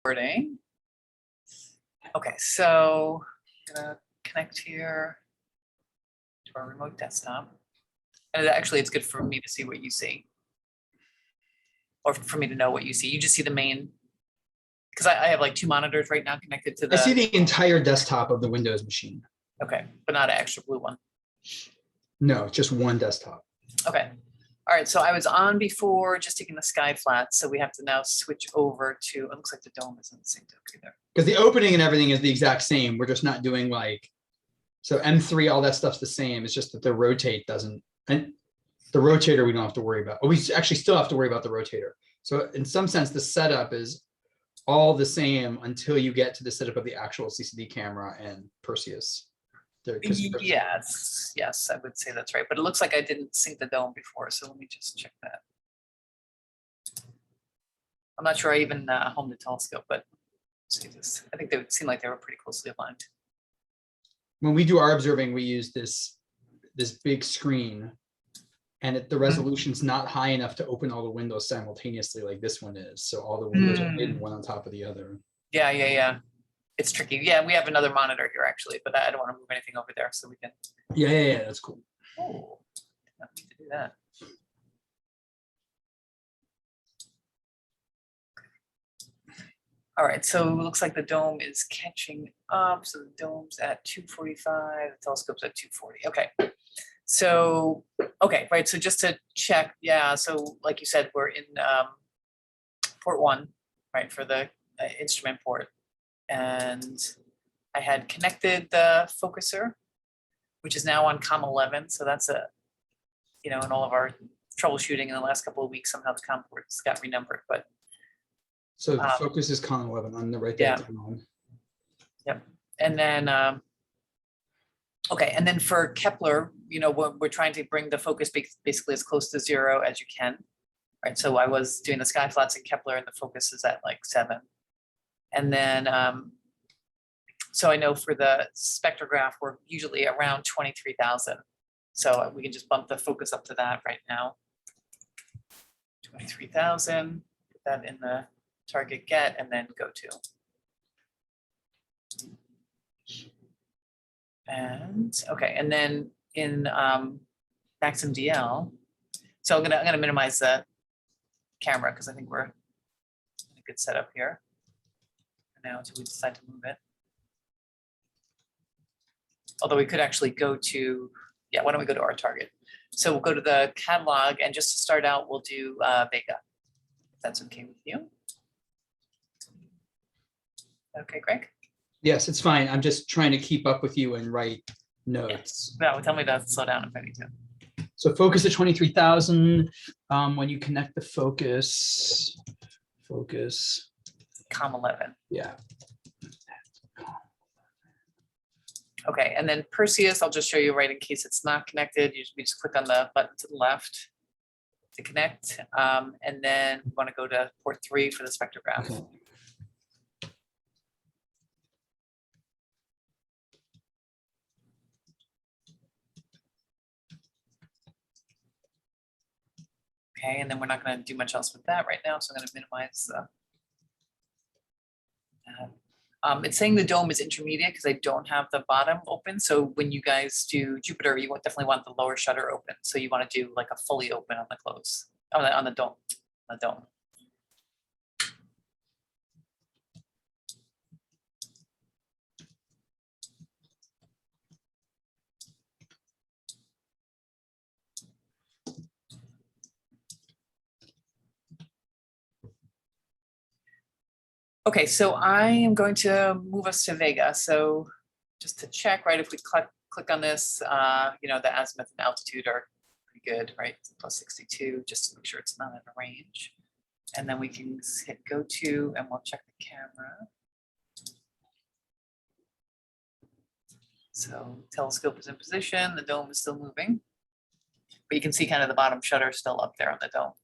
recording. Okay, so I'm gonna connect here to our remote desktop. And actually, it's good for me to see what you see, or for me to know what you see. You just see the main, because I have like two monitors right now connected to the. I see the entire desktop of the Windows machine. Okay, but not an extra blue one. No, just one desktop. Okay. All right, so I was on before just taking the sky flat, so we have to now switch over to, it looks like the dome isn't synced up either. Because the opening and everything is the exact same. We're just not doing like, so M3, all that stuff's the same. It's just that the rotate doesn't, and the rotator we don't have to worry about. We actually still have to worry about the rotator. So in some sense, the setup is all the same until you get to the setup of the actual CCD camera and Perseus. Yes, I would say that's right. But it looks like I didn't sync the dome before, so let me just check that. I'm not sure I even homed the telescope, but see this. I think they would seem like they were pretty closely aligned. When we do our observing, we use this big screen, and the resolution's not high enough to open all the windows simultaneously like this one is. So all the windows are hidden one on top of the other. Yeah. It's tricky. Yeah, we have another monitor here actually, but I don't want to move anything over there, so we can. Yeah, that's cool. Oh, I need to do that. All right, so it looks like the dome is catching up. So the dome's at 245, the telescope's at 240. Okay. So, okay, right. So just to check, yeah. So like you said, we're in port 1, right, for the instrument port. And I had connected the focuser, which is now on COM 11. So that's in all of our troubleshooting in the last couple of weeks, somehow the COM ports got renumbered, but. So the focus is COM 11 on the right there. Yeah. Yep. And then, okay. And then for Kepler, we're trying to bring the focus basically as close to 0 as you can, right? So I was doing the sky flats in Kepler and the focus is at like 7. And then, so I know for the spectrograph, we're usually around 23,000. So we can just bump the focus up to that right now. 23,000, put that in the target get, and then go to. And okay, and then in Maxim DL, so I'm gonna minimize the camera because I think we're in a good setup here. Now until we decide to move it. Although we could actually go to, why don't we go to our target? So we'll go to the catalog, and just to start out, we'll do Vega, if that's okay with you. Okay, Greg? Yes, it's fine. I'm just trying to keep up with you and write notes. No, tell me to slow down if I need to. So focus at 23,000. When you connect the focus. COM 11. Yeah. Okay, and then Perseus, I'll just show you right in case it's not connected. We just click on the button to the left to connect. And then we want to go to port 3 for the spectrograph. Okay. Okay, and then we're not going to do much else with that right now, so I'm going to minimize it's saying the dome is intermediate because I don't have the bottom open. So when you guys do Jupiter, you definitely want the lower shutter open. So you want to do like a fully open on the close, on the dome. Okay, so I am going to move us to Vega. So just to check, right, if we click on this, the azimuth and altitude are pretty good, right? It's plus 62, just to make sure it's not in a range. And then we can hit go to, and we'll check the camera. So telescope is in position, the dome is still moving. But you can see kind of the bottom shutter still up there on the dome.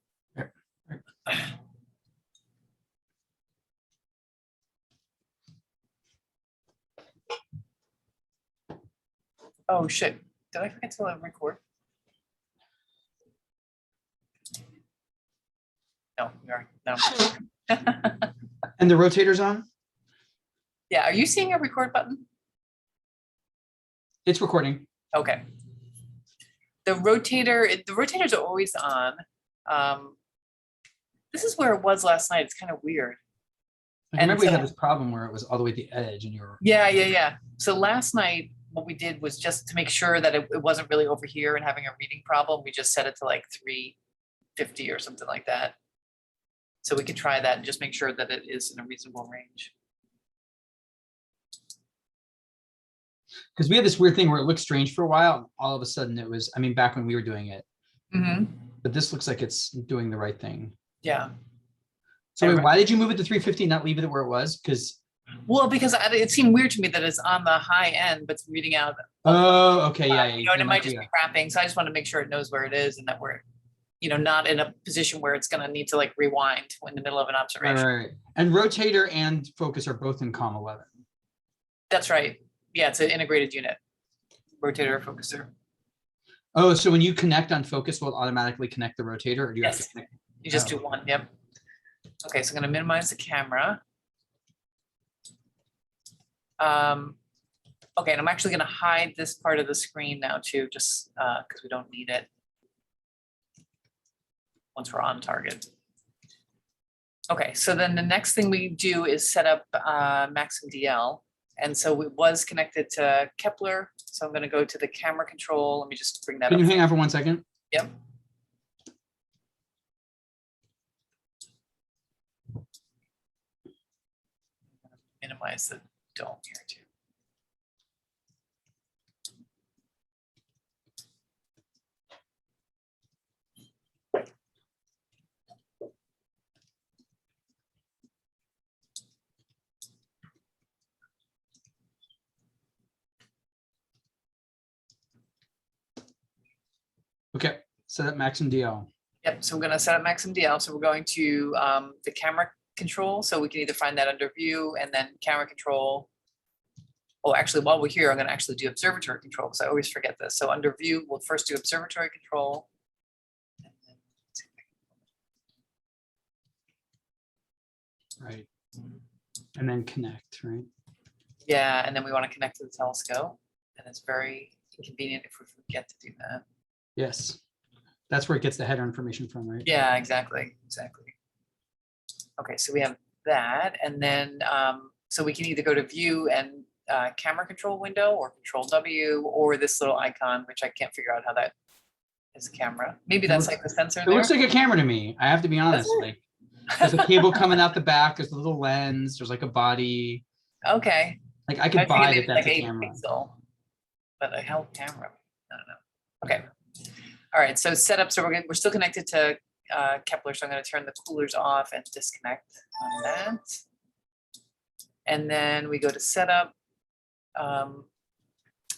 Oh shit, did I forget to record? No, we are, no. And the rotator's on? Yeah, are you seeing a record button? It's recording. Okay. The rotators are always on. This is where it was last night. It's kind of weird. I remember we had this problem where it was all the way at the edge and you were. Yeah. So last night, what we did was just to make sure that it wasn't really over here and having a reading problem, we just set it to like 350 or something like that. So we could try that and just make sure that it is in a reasonable range. Because we had this weird thing where it looked strange for a while. All of a sudden it was, I mean, back when we were doing it. But this looks like it's doing the right thing. Yeah. So wait, why did you move it to 350 and not leave it where it was? Because it seemed weird to me that it's on the high end, but it's reading out. Oh, okay, yeah. And it might just be crapping. So I just want to make sure it knows where it is and that we're, not in a position where it's going to need to like rewind in the middle of an observation. Right. And rotator and focus are both in COM11. That's right. Yeah, it's an integrated unit. Rotator, focuser. Oh, so when you connect on focus, will it automatically connect the rotator, or do you have to connect? You just do one. Yep. Okay, so I'm going to minimize the camera. Okay, and I'm actually going to hide this part of the screen now too, just because we don't need it once we're on target. Okay, so then the next thing we do is set up Maxim DL. And so it was connected to Kepler. So I'm going to go to the camera control. Let me just bring that up. Can you hang on for 1 second? Yep. Minimize the dome here too. Okay, set up Maxim DL. Yep, so we're going to set up Maxim DL. So we're going to the camera control. So we can either find that under view and then camera control. Oh, actually, while we're here, I'm going to actually do observatory control because I always forget this. So under view, we'll first do observatory control. Right. And then connect, right? Yeah, and then we want to connect to the telescope. And it's very inconvenient if we forget to do that. Yes. That's where it gets the header information from, right? Yeah, exactly. Okay, so we have that. And then, so we can either go to view and camera control window or control W or this little icon, which I can't figure out how that is a camera. Maybe that's like the sensor It there. looks like a camera to me. I have to be honest. Like there's a cable coming out the back. There's a little lens. There's like a body. Okay. Like I could buy that that's like a camera. Pixel, but a hell camera. I don't know. Okay. All right. So setup. So we're still connected to Kepler. So I'm going to turn the coolers off and disconnect on that. And then we go to setup.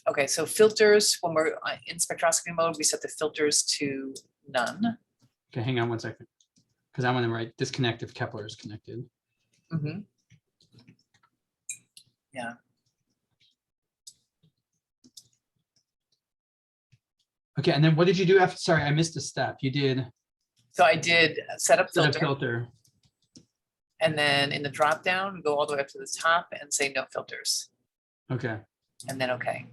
Okay. So filters. When we're in spectroscopy mode, we set the filters to none. Okay, hang on 1 second, because I want to write disconnect if Kepler is connected. Mm-hmm. Yeah. Okay, and then what did you do after? Sorry, I missed a step. You did. So I did set up filter, filter. and then in the drop down, go all the way up to the top and say no filters. Okay. And then okay.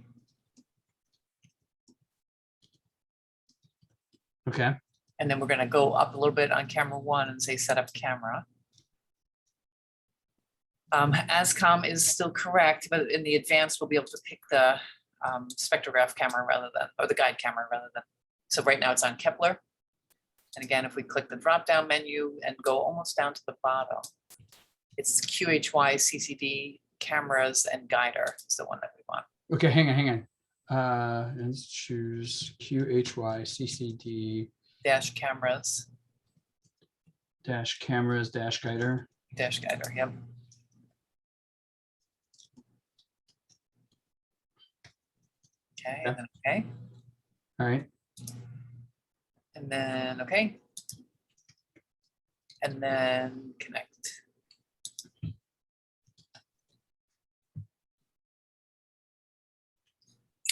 Okay. And then we're going to go up a little bit on camera 1 and say set up camera. ASCOM is still correct, but in the advanced, we'll be able to pick the spectrograph camera rather than, or the guide camera rather than. So right now it's on Kepler. And again, if we click the drop down menu and go almost down to the bottom, it's QHY, CCD, cameras, and guider is the one that we want. Okay, hang on. Let's choose QHY, CCD. Dash cameras. Dash cameras, dash guider. Dash guider, yep. Okay, and then okay. All right. And then okay. And then connect.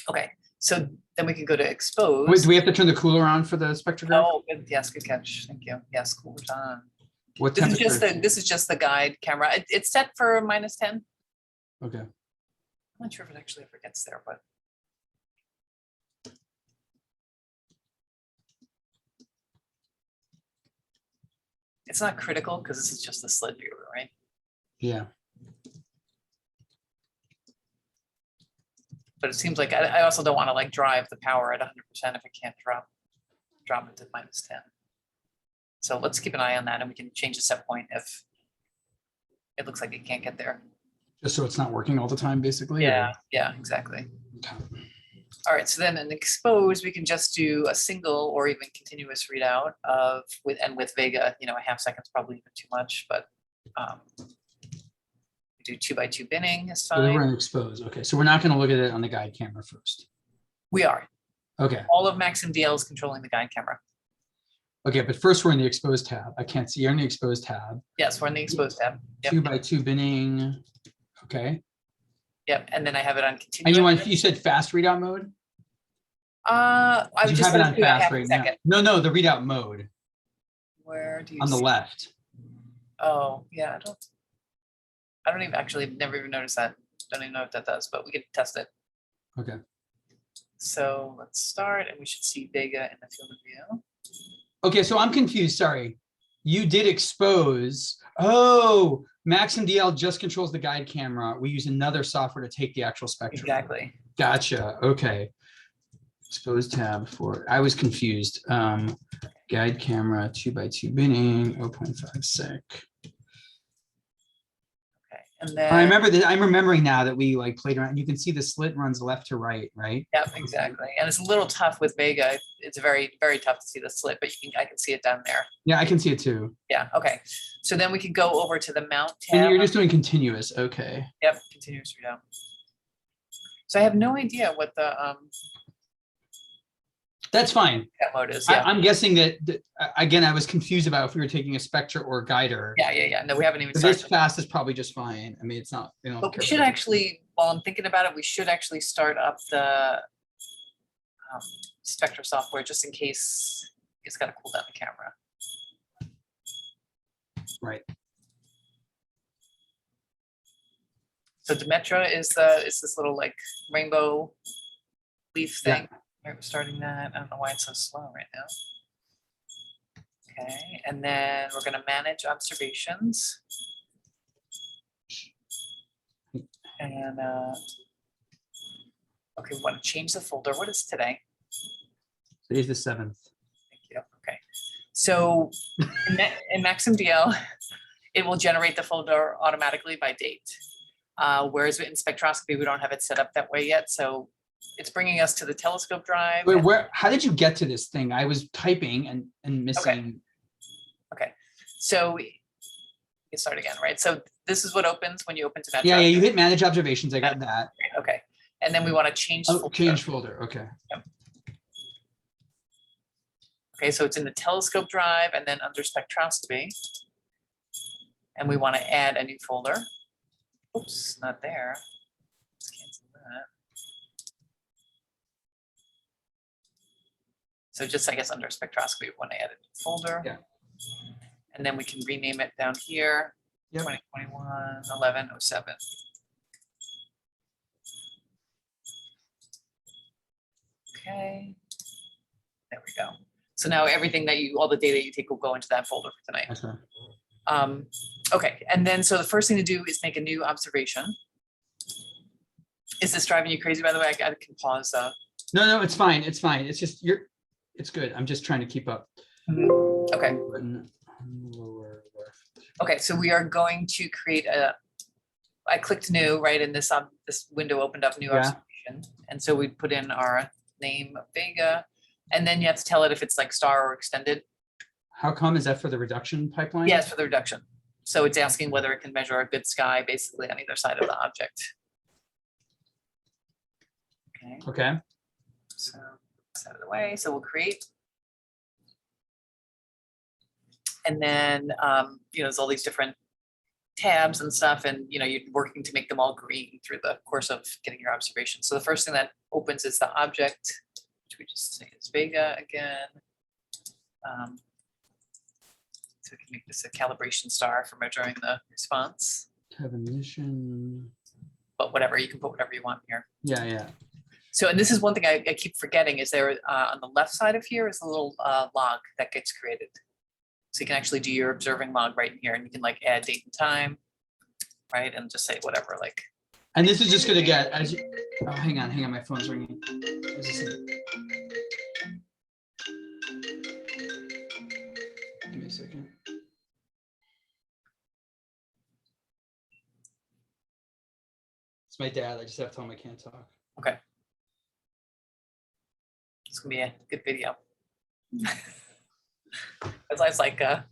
Okay, so then we can go to expose. Wait, do we have to turn the cooler on for the spectrograph? Oh, good. Yes, good catch. Thank you. Yes, cooler's on. What This is just temperature? this is just the guide camera. It's set for -10. Okay. I'm not sure if it actually ever gets there, but. It's not critical because this is just the slit viewer, right? Yeah. But it seems like I also don't want to like drive the power at 100% if it can't drop it to -10. So let's keep an eye on that, and we can change the set point if it looks like it can't get there. Just so it's not working all the time, basically. Yeah, yeah, exactly. Okay. All right, so then in expose, we can just do a single or even continuous readout of with Vega, a half second's probably even too much, but we do 2x2 binning is So then we're fine. gonna expose. Okay, so we're not gonna look at it on the guide camera first. We are. Okay. All of Max MDL is controlling the guide camera. Okay, but first we're in the expose tab. I can't see. You're in the expose tab. Yes, we're in the expose tab. Yep. 2x2 binning. Okay. Yep, and then I have it on And continuous. you said fast readout mode? I would You just have it set on to a half fast a right now. second. No, the readout mode Where do you on the see? left. Oh, yeah, I don't even actually never even noticed that. Don't even know what that does, but we can test it. Okay. So let's start, and we should see Vega in the field of view. Okay, so I'm confused. Sorry. You did expose. Oh, Max MDL just controls the guide camera. We use another software to take the actual spectrum. Exactly. Gotcha. Okay. Expose tab for, I was confused. Guide camera, 2x2 binning, 0.5 sec. Okay, and then I remember that. I'm remembering now that we like played around. You can see the slit runs left to right, right? Yep, exactly. And it's a little tough with Vega. It's very, very tough to see the slit, but I can see it down there. Yeah, I can see it too. Yeah, okay. So then we can go over to the mount And tab. you're just doing continuous. Okay. Yep, continuous readout. So I have no idea what the That's fine. mode is. Yeah. I'm guessing that, again, I was confused about if we were taking a Spectre or a guider. Yeah. No, we haven't even But started. this fast is probably just fine. I mean, it's not, But we should actually, while I'm thinking about it, we should actually start up the Spectra software just in case it's got to cool down the camera. Right. So Demetra is this little like rainbow leaf thing. We're starting that. I don't know why it's so slow right now. Okay, and then we're going to manage observations. And okay, we want to change the folder. What is today? Today's the 7th. Thank you. Okay, so in MaxMDL, it will generate the folder automatically by date. Whereas in spectroscopy, we don't have it set up that way yet. So it's bringing us to the telescope drive. Wait, how did you get to this thing? I was typing and missing. Okay. So we can start again, right? So this is what opens when you open Demetra. Yeah, you hit manage observations. I got that. Okay. And then we want to change folder. Change folder. Okay. Yep. Okay, so it's in the telescope drive and then under spectroscopy. And we want to add a new folder. Oops, not there. Let's cancel that. So just, I guess, under spectroscopy, we want to add a new folder. Yeah. And then we can rename it down here, Yep. 2021 1107. Okay, there we go. So now everything that all the data you take will go into that folder for tonight. Okay. Okay, and then so the first thing to do is make a new observation. Is this driving you crazy, by the way? I can pause. No, it's fine. It's fine. It's just it's good. I'm just trying to keep up. Okay. Lower left. Okay, so we are going to create I clicked new, right? And this window opened up new observation. And so we put in our name Vega, and then you have to tell it if it's like star or extended. How come? Is that for the reduction pipeline? Yes, for the reduction. So it's asking whether it can measure a good sky basically on either side of the object. Okay. Okay. So that's out of the way. So we'll create. And then, there's all these different tabs and stuff, and, you're working to make them all green through the course of getting your observation. So the first thing that opens is the object, which we just say is Vega again. So we can make this a calibration star for measuring the response, Have emission. but whatever, you can put whatever you want here. Yeah, yeah. So, and this is one thing I keep forgetting is there on the left side of here is a little log that gets created. So you can actually do your observing log right in here, and you can like add date and time, right? And just say whatever, like. And this is just gonna get as you, oh, hang on, my phone's ringing. Is this it? Give me a second. It's my dad. I just have to tell him I can't talk. Okay. It's gonna be a good video. It's always like the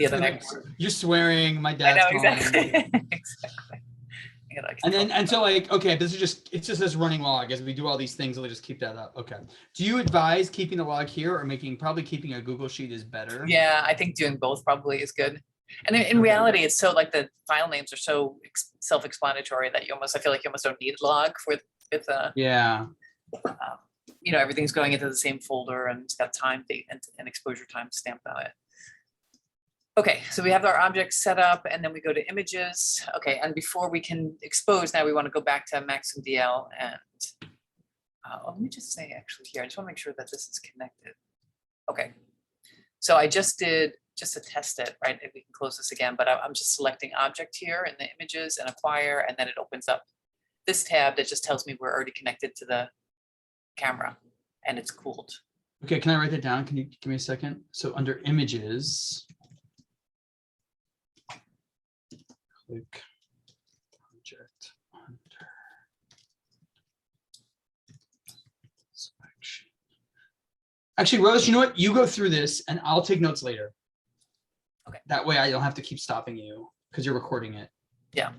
other night. You're swearing. My I dad's know, calling. exactly. Exactly. And then, and so like, okay, this is just, it's just this running log. As we do all these things, we'll just keep that up. Okay. Do you advise keeping the log here or probably keeping a Google Sheet is better? Yeah, I think doing both probably is good. And in reality, it's so like the file names are so self-explanatory that I feel like you almost don't need a log with Yeah. you know, everything's going into the same folder and it's got time, date, and exposure time stamped on it. Okay, so we have our objects set up and then we go to images. Okay, and before we can expose, now we want to go back to Maxim DL and let me just say actually here, I just want to make sure that this is connected. Okay, so I just did, just to test it, right? If we can close this again, but I'm just selecting object here in the images and acquire, and then it opens up this tab that just tells me we're already connected to the camera and it's cooled. Okay, can I write that down? Can you give me a second? So under images, click project under selection. Actually, Rose, you know what? You go through this and I'll take notes later. Okay. That way I don't have to keep stopping you because you're recording it. Yeah.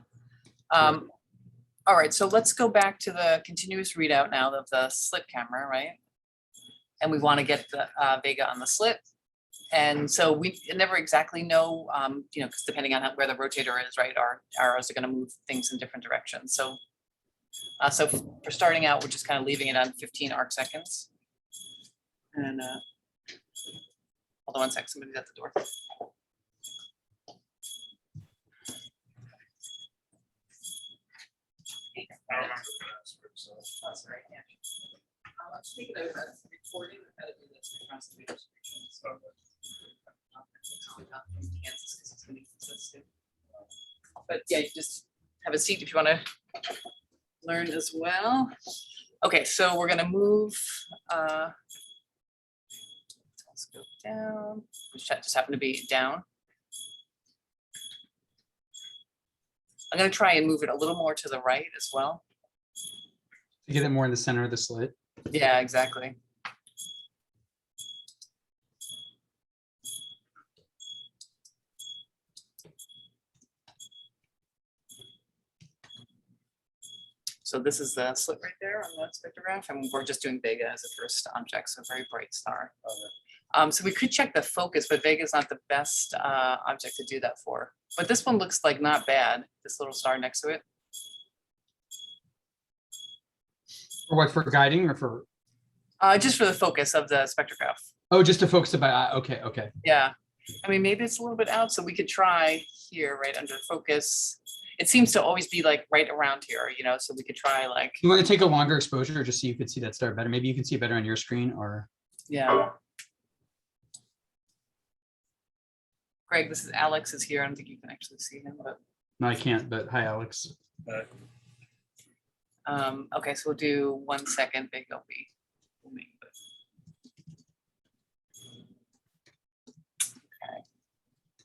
All right, so let's go back to the continuous readout now of the slit camera, right? And we want to get the Vega on the slit. And so we never exactly know, you know, because depending on where the rotator is, right, our arrows are going to move things in different directions. So, so for starting out, we're just kind of leaving it on 15 arc seconds. And hold on one sec, somebody's at the door. I don't remember the password, so. Oh, sorry, yeah. I'm speaking of recording, we've got to do this across the video screen. So, Kansas, 'cause it's gonna be sensitive. But yeah, you just have a seat if you want to learn as well. Okay, so we're gonna move. Let's go down. Which just happened to be down. I'm gonna try and move it a little more to the right as well. To get it more in the center of the slit. Yeah, exactly. So this is the slit right there on the spectrograph, and we're just doing Vega as a first object, so very bright star. So we could check the focus, but Vega is not the best object to do that for. But this one looks like not bad, this little star next to it. For what, for guiding or for? Just for the focus of the spectrograph. Oh, just to focus it by, okay, okay. Yeah, I mean, maybe it's a little bit out, so we could try here, right under focus. It seems to always be like right around here, you know, so we could try like. You want to take a longer exposure just so you could see that star better? Maybe you can see it better on your screen or. Yeah. Greg, this is Alex is here. I don't think you can actually see him, but. No, I can't, but hi, Alex. Okay, so we'll do 1 second, big will be. Okay.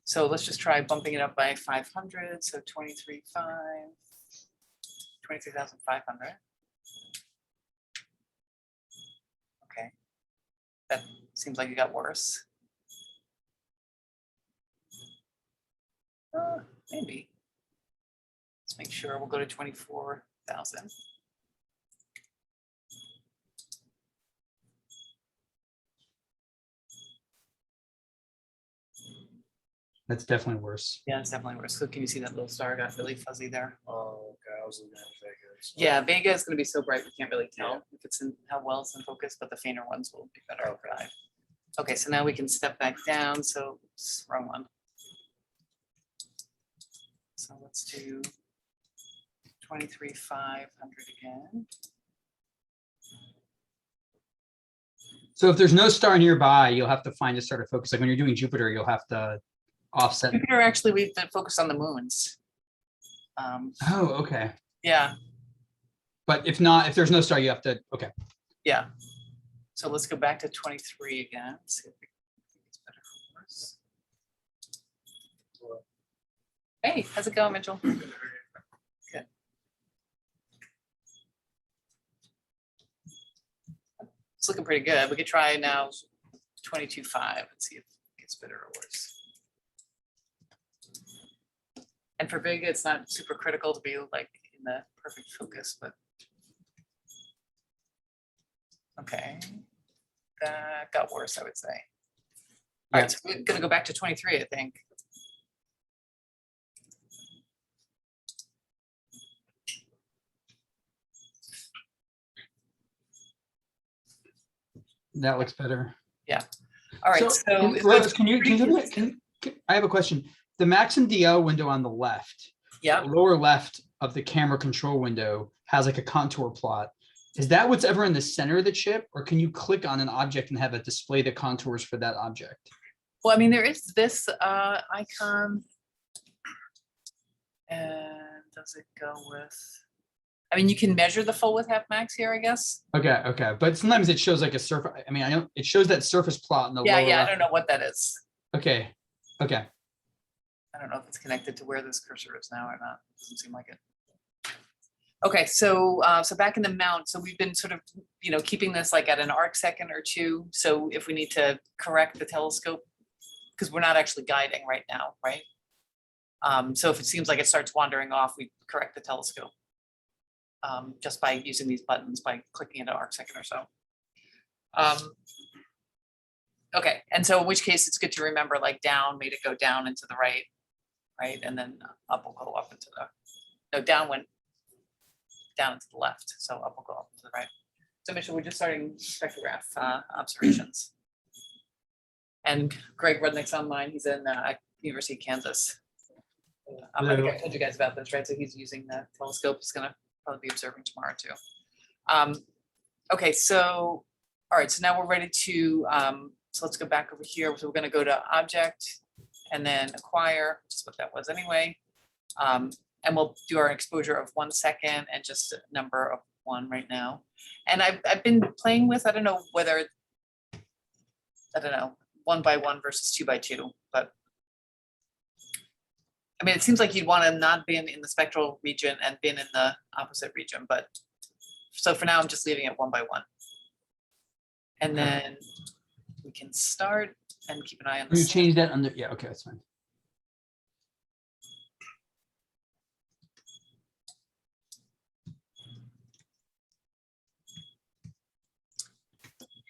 So let's just try bumping it up by 500. So 23,500. Okay. That seems like it got worse. Maybe. Let's make sure we'll go to 24,000. That's definitely worse. Yeah, it's definitely worse. So can you see that little star got really fuzzy there? Oh, okay, I was looking at Vega. So- Yeah, Vega is going to be so bright we can't really tell if it's in how well it's in focus, but the fainter ones will be better. Okay. Okay, so now we can step back down, so it's wrong one. So let's do 23,500 again. So if there's no star nearby, you'll have to find a star to focus. Like when you're doing Jupiter, you'll have to offset. Jupiter, actually, we've been focused on the moons. Oh, okay. Yeah, But if not, if there's no star, you have to, okay. yeah. So let's go back to 23 again. See if it's better for us. Hey, how's it going, Mitchell? Good. It's looking pretty good. We could try now 22.5 and see if it gets better or worse. And for Vega, it's not super critical to be like in the perfect focus, but okay, that got worse, I would say. All right, so we're gonna go back to 23, I think. That looks better. All right, so it looks Can you pretty tell me, consistent. I have a question. The max and DL window on the left, Yeah, the lower left of the camera control window has like a contour plot. Is that what's ever in the center of the chip, or can you click on an object and have it display the contours for that object? well, I mean, there is this icon. And does it go with, I mean, you can measure the full width half max here, I guess. Okay, okay, but sometimes it shows like a surface. I mean, I know it shows that surface plot in the Yeah, lower yeah, I left. don't know what that is. Okay, okay. I don't know if it's connected to where this cursor is now or not. Doesn't seem like it. Okay, so so back in the mount, so we've been sort of, you know, keeping this like at an arc second or two. So if we need to correct the telescope, because we're not actually guiding right now, right? So if it seems like it starts wandering off, we correct the telescope just by using these buttons, by clicking into arc second or so. Okay, and so in which case it's good to remember like down made it go down and to the right, right? And then up will go up into the, no, down went down and to the left. So up will go up to the right. So Mitchell, we're just starting spectrograph observations. And Greg Rudnick's online, he's in University of Kansas. I think I told you guys about this, right? So he's using the telescope. He's gonna probably be observing tomorrow too. Okay, so, all right, so now we're ready to, so let's go back over here. So we're gonna go to object and then acquire, which is what that was anyway. And we'll do our exposure of 1 second and just a number of 1 right now. And I've been playing with, I don't know whether, I don't know, 1 by 1 versus 2 by 2, but I mean, it seems like you'd want to not been in the spectral region and been in the opposite region, but so for now, I'm just leaving it 1 by 1. And then we can start and keep an eye on the You sun. change that under, yeah, okay, that's fine.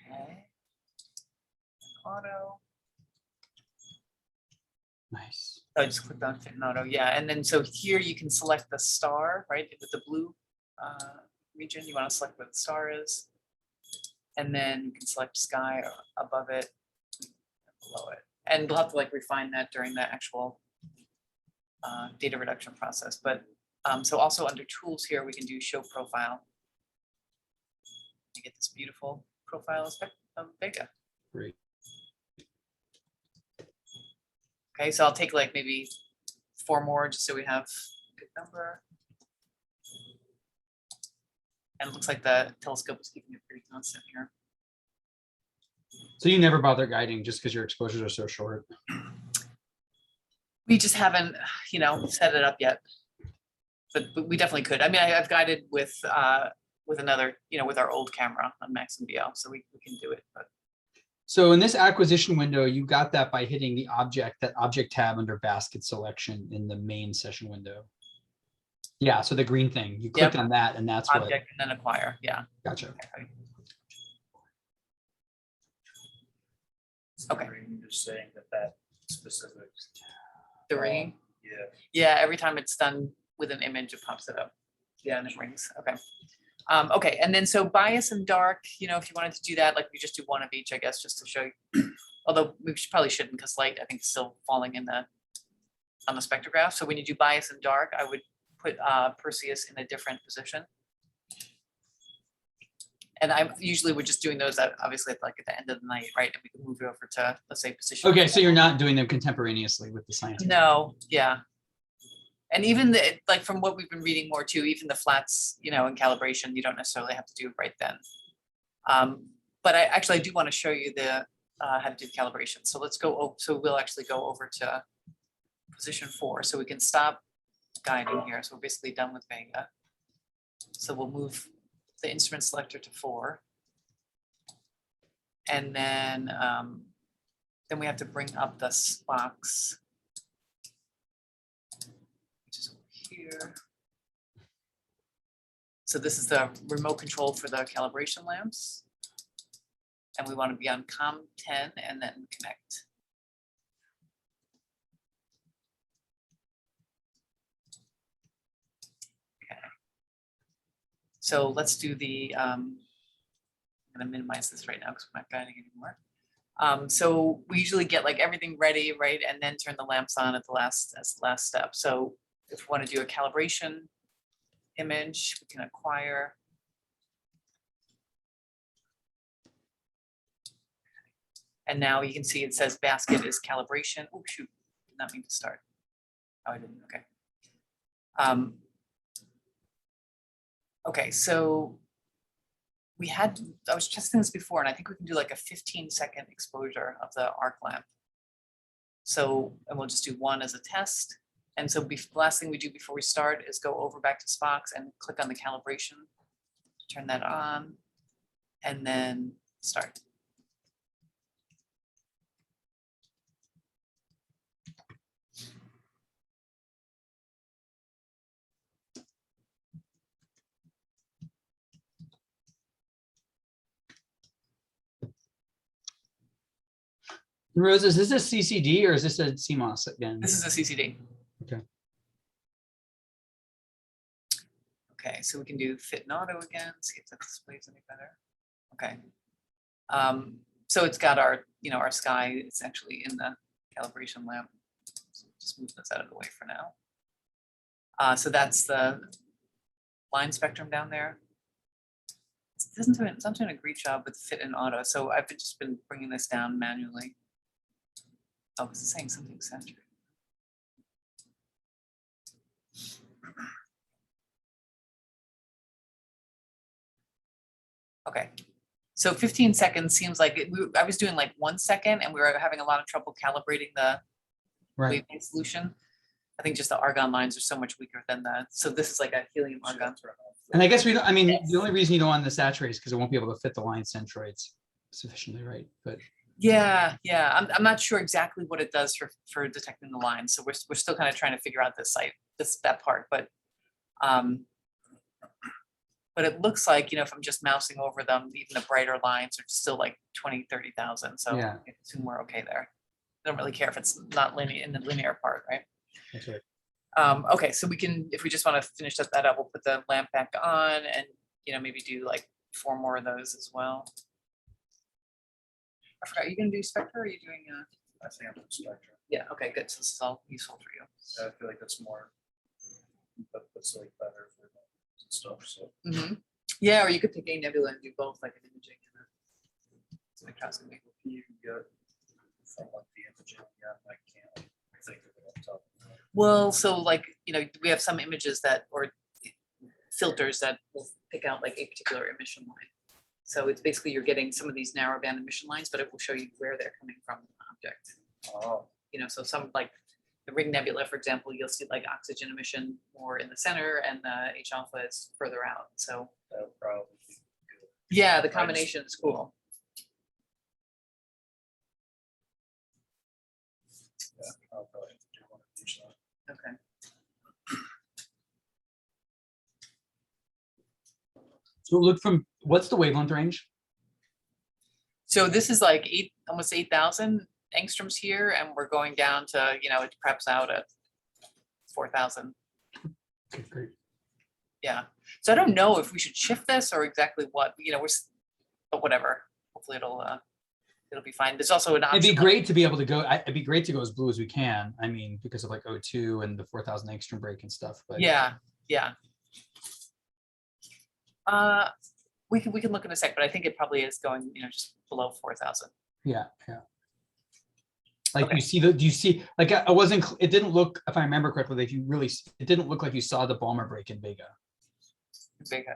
Okay. Auto. Nice. I just clicked on fit and auto, yeah. And then so here you can select the star, right? With the blue region, you want to select where the star is. And then you can select sky above it, below it. And we'll have to like refine that during the actual data reduction process. But so also under tools here, we can do show profile. You get this beautiful profile of Vega. Great. Okay, so I'll take like maybe 4 more just so we have a good number. And it looks like the telescope is keeping it pretty constant here. So you never bother guiding just because your exposures are so short? We just haven't, you know, set it up yet. But we definitely could. I mean, I've guided with another, you know, with our old camera on Max and BL, so we can do it. But So in this acquisition window, you got that by hitting the object, that object tab under basket selection in the main session window. Yeah, so the green thing, you clicked on that and that's what, object and then acquire, yeah. gotcha. Okay. You're saying that specific. The ringing, Yeah. yeah, every time it's done with an image, it pops it up. Yeah, and it rings, okay. Okay, and then so bias and dark, you know, if you wanted to do that, like we just do one of each, I guess, just to show you. Although we probably shouldn't, because light, I think, is still falling in on the spectrograph. So when you do bias and dark, I would put Perseus in a different position. And I usually we're just doing those at, obviously at the end of the night, right? And we can move it over to, let's say, position. Okay, so you're not doing them contemporaneously with the scientific. No, yeah. And even like from what we've been reading more too, even the flats, you know, in calibration, you don't necessarily have to do it right then. But I do want to show you the how to do the calibration. So let's go. So we'll actually go over to position 4, so we can stop guiding here. So we're basically done with Vega. So we'll move the instrument selector to 4, and then we have to bring up the box, which is over here. So this is the remote control for the calibration lamps, and we want to be on COM 10 and then connect. So let's do the, I'm gonna minimize this right now because we're not guiding anymore. So we usually get like everything ready, right? And then turn the lamps on at the last step. So if we want to do a calibration image, we can acquire. And now you can see it says basket is calibration. Oh, shoot, did not mean to start. Oh, I didn't, okay. Okay, so I was testing this before, and I think we can do like a 15-second exposure of the arc lamp. So, and we'll just do one as a test. And so the last thing we do before we start is go over back to Spox and click on the calibration, turn that on, and then start. Rose, is this a CCD or is this a CMOS again? This is a CCD. Okay. Okay, so we can do fit and auto again, see if that displays any better. Okay. So it's got our, you know, our sky, it's actually in the calibration lamp. So just move this out of the way for now. So that's the line spectrum down there. It's not doing a great job with fit and auto. So I've just been bringing this down manually. Oh, it's saying something saturated. Okay, so 15 seconds seems like I was doing like 1 second, and we were having a lot of trouble calibrating the wavelength solution. I think just the argon lines are so much weaker than so this is like a helium argon. And I guess we don't, I mean, the only reason you don't want the saturate is because it won't be able to fit the line centroids sufficiently, right? But yeah, I'm not sure exactly what it does for detecting the lines. So we're still kind of trying to figure out that part, but it looks like, you know, if I'm just mousing over them, even the brighter lines are still like 20,000-30,000. So yeah, I assume we're okay there. I don't really care if it's not linear in the linear part, right? that's right. Okay, so we can, if we just want to finish that up, we'll put the lamp back on and, you know, maybe do like 4 more of those as well. I forgot, are you going to do Spectre or are you doing I think I'm doing Spectre. Yeah, okay, good. So this is all useful for you. I feel like that's more, that's like better for stuff, so. Yeah, or you could pick a nebula and do both, like an imaging and a spectroscopy. You get from like the imaging, yeah, I can't think of it off the top of my head. Well, so like, you know, we have some images or filters that will pick out like a particular emission line. So it's basically you're getting some of these narrow band emission lines, but it will show you where they're coming from in the object. Oh, You know, so some like the Ring Nebula, for example, you'll see like oxygen emission more in the center and the H alpha is further out. So that would probably be good. yeah, the combination is cool. Yeah, I'll probably have to do one of each. Okay. So look from, what's the wavelength range? So this is like almost 8,000 angstroms here, and we're going down to, you know, it preps out at 4,000. Okay, great. Yeah, so I don't know if we should shift this or exactly what, you know, but whatever, hopefully it'll be fine. There's also an option. It'd be great to be able to go, it'd be great to go as blue as we can. I mean, because of like O2 and the 4,000 angstrom break and stuff, but. Yeah. We can look in a sec, but I think it probably is going, you know, just below 4,000. Yeah. Like Okay. you see do you see, like it didn't look, if I remember correctly, if you really, it didn't look like you saw the Balmer break in Vega. Vega.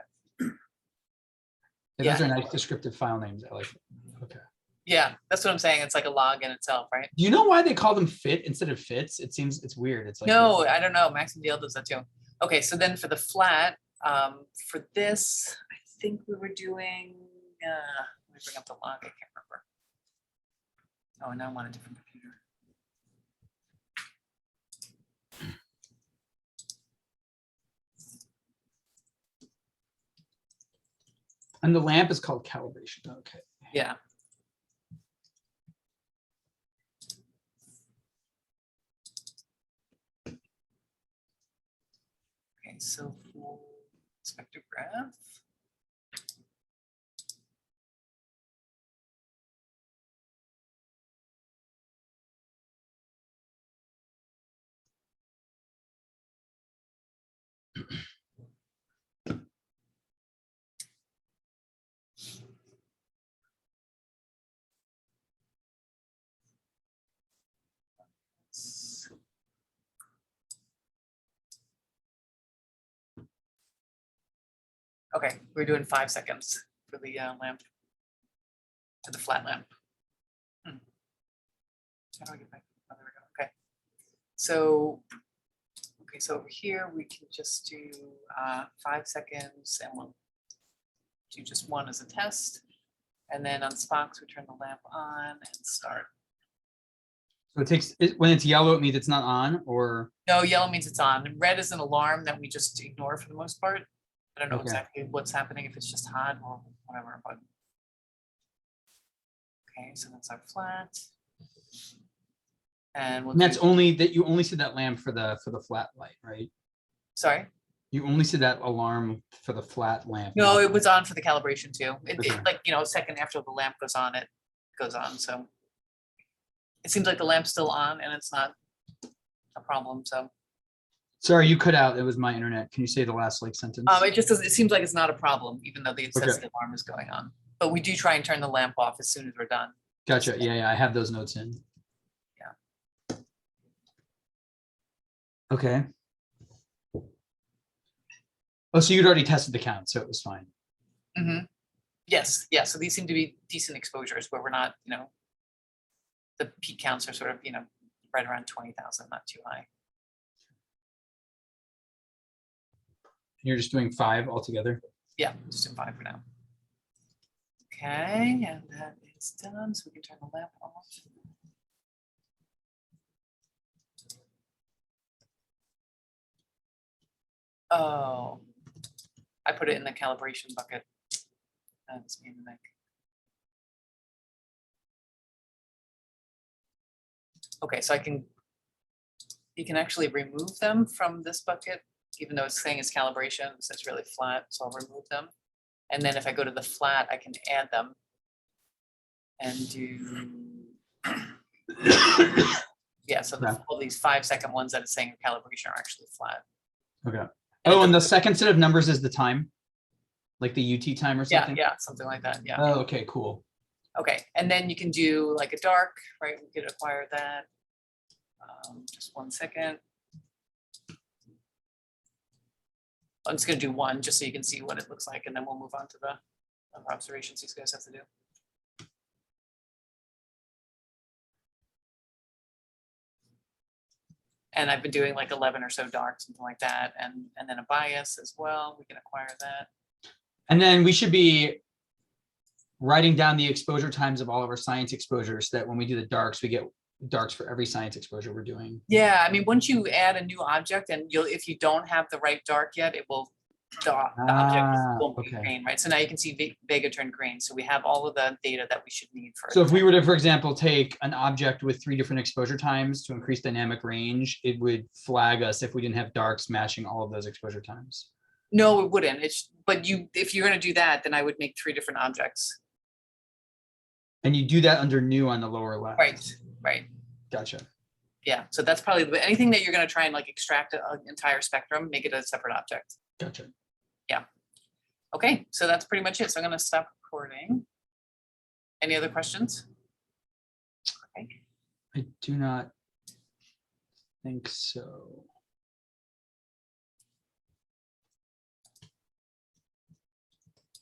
Those are nice descriptive file names. I like it. Okay. Yeah, that's what I'm saying. It's like a log in itself, right? Do you know why they call them fit instead of fits? It seems, it's weird. It's like. No, I don't know. Max and Dale does that too. Okay, so then for the flat, for this, I think we were doing, let me bring up the log, I can't remember. Oh, now I'm on a different computer. And the lamp is called calibration. Okay. Yeah. Okay, so for spectrograph. Okay, we're doing 5 seconds for the lamp, for the flat lamp. How do I get back? Oh, there we go. Okay. So, okay, so over here we can just do 5 seconds, and we'll do just one as a test. And then on Spox, we turn the lamp on and start. So it takes, when it's yellow, it means it's not on, or? No, yellow means it's on. And red is an alarm that we just ignore for the most part. I don't know Okay. exactly what's happening, if it's just hot or whatever, but. Okay, so that's our flat. And we'll And that's do, only that you only see that lamp for the flat light, right? sorry? You only see that alarm for the flat lamp. No, it was on for the calibration too. Okay. Like, you know, a second after the lamp goes on, it goes on, so. It seems like the lamp's still on and it's not a problem, so. Sorry, you cut out. It was my internet. Can you say the last like sentence? It just doesn't, it seems like it's not a problem, even though it says Okay. the alarm is going on. But we do try and turn the lamp off as soon as we're done. Gotcha. Yeah, I have those notes in. Yeah. Okay. Oh, so you'd already tested the count, so it was fine. Mm-hmm. Yes, yeah, so these seem to be decent exposures where we're not, you know, the peak counts are sort of, you know, right around 20,000, not too high. You're just doing 5 altogether. Yeah, just in 5 for now. Okay, and that is done, so we can turn the lamp off. Oh, I put it in the calibration bucket. That's me in the neck. Okay, so you can actually remove them from this bucket, even though it's saying it's calibration, so it's really flat, so I'll remove them. And then if I go to the flat, I can add them and do, yeah, so all these 5-second ones that it's saying calibration are actually flat. Okay. Oh, and the second set of numbers is the time, like the UT time or something? Yeah, something like that, yeah. Oh, okay, cool. Okay, and then you can do like a dark, right? We could acquire that. Just 1 second. I'm just gonna do one, just so you can see what it looks like, and then we'll move on to the other observations these guys have to do. And I've been doing like 11 or so dark, something like that, and then a bias as well. We can acquire that. And then we should be writing down the exposure times of all of our science exposures, so that when we do the darks, we get darks for every science exposure we're doing. Yeah, I mean, once you add a new object, and if you don't have the right dark yet, it will, the object won't be green, right? So now you can see Vega turned green. So we have all of the data that we should need for. So if we were to, for example, take an object with 3 different exposure times to increase dynamic range, it would flag us if we didn't have darks matching all of those exposure times. No, it wouldn't. But if you're gonna do that, then I would make 3 different objects. And you do that under new on the lower left. Right. Gotcha. Yeah, so that's probably anything that you're gonna try and like extract an entire spectrum, make it a separate object. Gotcha. Okay, so that's pretty much it. So I'm gonna stop recording. Any other questions? Okay. I do not think so.